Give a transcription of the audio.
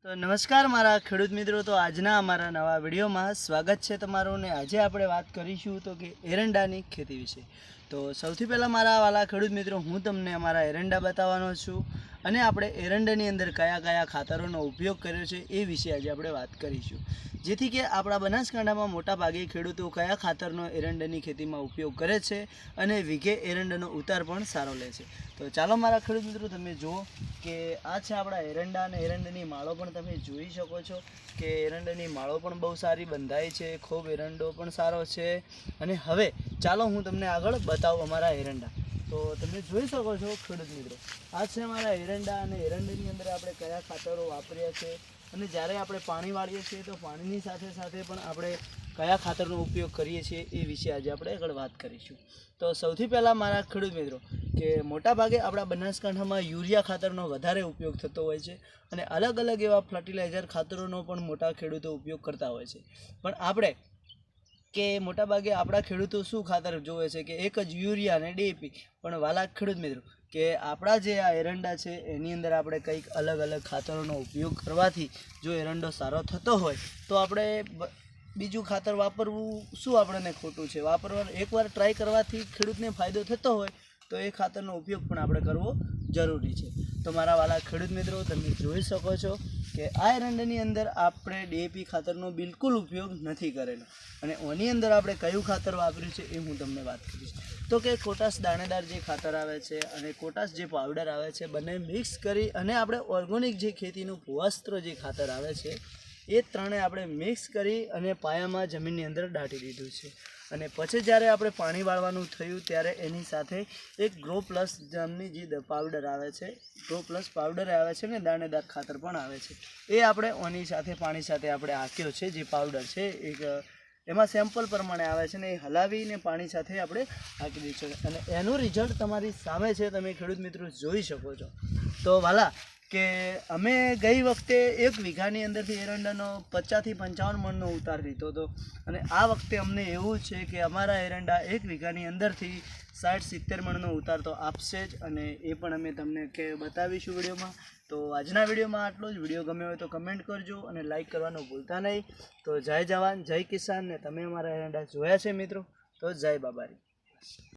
તો નમસ્કાર મારા ખેડૂત મિત્રો, તો આજના અમારા નવા વિડીયોમાં સ્વાગત છે તમારું. ને આજે આપણે વાત કરીશું તો કે એરંડાની ખેતી વિશે. તો સૌથી પહેલાં મારા વાલા ખેડૂત મિત્રો, હું તમને અમારા એરંડા બતાવવાનો છું અને આપણે એરંડાની અંદર કયા કયા ખાતરોનો ઉપયોગ કર્યો છે એ વિશે આજે આપણે વાત કરીશું, જેથી કે આપણા બનાસકાંઠામાં મોટા ભાગે ખેડૂતો કયા ખાતરનો એરંડાની ખેતીમાં ઉપયોગ કરે છે અને વીઘે એરંડાનો ઉતાર પણ સારો લે છે. તો ચાલો મારા ખેડૂત મિત્રો, તમે જુઓ કે આ છે આપણા એરંડા અને એરંડાની માળો પણ તમે જોઈ શકો છો કે એરંડાની માળો પણ બહુ સારી બંધાઈ છે, ખૂબ એરંડો પણ સારો છે. અને હવે ચાલો હું તમને આગળ બતાવું અમારા એરંડા. તો તમે જોઈ શકો છો ખેડૂત મિત્રો, આ છે અમારા એરંડા અને એરંડાની અંદર આપણે કયા ખાતરો વાપર્યા છે અને જ્યારે આપણે પાણી વાળીએ છીએ તો પાણીની સાથે સાથે પણ આપણે કયા ખાતરનો ઉપયોગ કરીએ છીએ એ વિશે આજે આપણે આગળ વાત કરીશું. તો સૌથી પહેલાં મારા ખેડૂત મિત્રો, કે મોટાભાગે આપણા બનાસકાંઠામાં યુરિયા ખાતરનો વધારે ઉપયોગ થતો હોય છે અને અલગ અલગ એવા ફર્ટિલાઇઝર ખાતરોનો પણ મોટા ખેડૂતો ઉપયોગ કરતા હોય છે. પણ આપણે કે મોટાભાગે આપણા ખેડૂતો શું ખાતર જોવે છે કે એક જ યુરિયા અને ડીએપી. પણ વાલા ખેડૂત મિત્રો, કે આપણા જે આ એરંડા છે એની અંદર આપણે કંઈક અલગ અલગ ખાતરોનો ઉપયોગ કરવાથી જો એરંડો સારો થતો હોય તો આપણે બીજું ખાતર વાપરવું શું આપણને ખોટું છે? એકવાર ટ્રાય કરવાથી ખેડૂતને ફાયદો થતો હોય તો એ ખાતરનો ઉપયોગ પણ આપણે કરવો જરૂરી છે. તો મારા વાલા ખેડૂત મિત્રો, તમે જોઈ શકો છો કે આ એરંડાની અંદર આપણે ડીએપી ખાતરનો બિલકુલ ઉપયોગ નથી કરેલો અને ઓની અંદર આપણે કયું ખાતર વાપર્યું છે એ હું તમને વાત કરીશ. તો કે કોટાસ દાણેદાર જે ખાતર આવે છે અને કોટાસ જે પાવડર આવે છે, બંને મિક્સ કરી અને આપણે ઓર્ગોનિક જે ખેતીનું ભૂવસ્ત્ર જે ખાતર આવે છે એ ત્રણે આપણે મિક્સ કરી અને પાયામાં જમીનની અંદર દાટી દીધું છે. અને પછી જ્યારે આપણે પાણી વાળવાનું થયું ત્યારે એની સાથે એક ગ્રો પ્લસ નામની જે પાવડર આવે છે, ગ્રો પ્લસ પાવડર આવે છે ને દાણેદાર ખાતર પણ આવે છે, એ આપણે ઓની સાથે પાણી સાથે આપણે આંક્યો છે. જે પાવડર છે એક એમાં સેમ્પલ પ્રમાણે આવે છે ને એ હલાવીને પાણી સાથે આપણે આંકી દઈશું અને એનું રિઝલ્ટ તમારી સામે છે, તમે ખેડૂત મિત્રો જોઈ શકો છો. તો વાલા, કે અમે ગઈ વખતે એક વીઘાની અંદરથી એરંડાનો 50થી 55 મણનો ઉતાર લીધો હતો અને આ વખતે અમને એવું છે કે અમારા એરંડા એક વીઘાની અંદરથી 60-70 મણનો ઉતાર તો આપશે જ અને એ પણ અમે તમને કે બતાવીશું વિડીયોમાં. તો આજના વિડીયોમાં આટલું જ. વિડીયો ગમ્યો હોય તો કમેન્ટ કરજો અને લાઇક કરવાનું ભૂલતા નહીં. તો જય જવાન જય કિસાન. ને તમે અમારા એરંડા જોયા છે મિત્રો, તો જય બાબારી.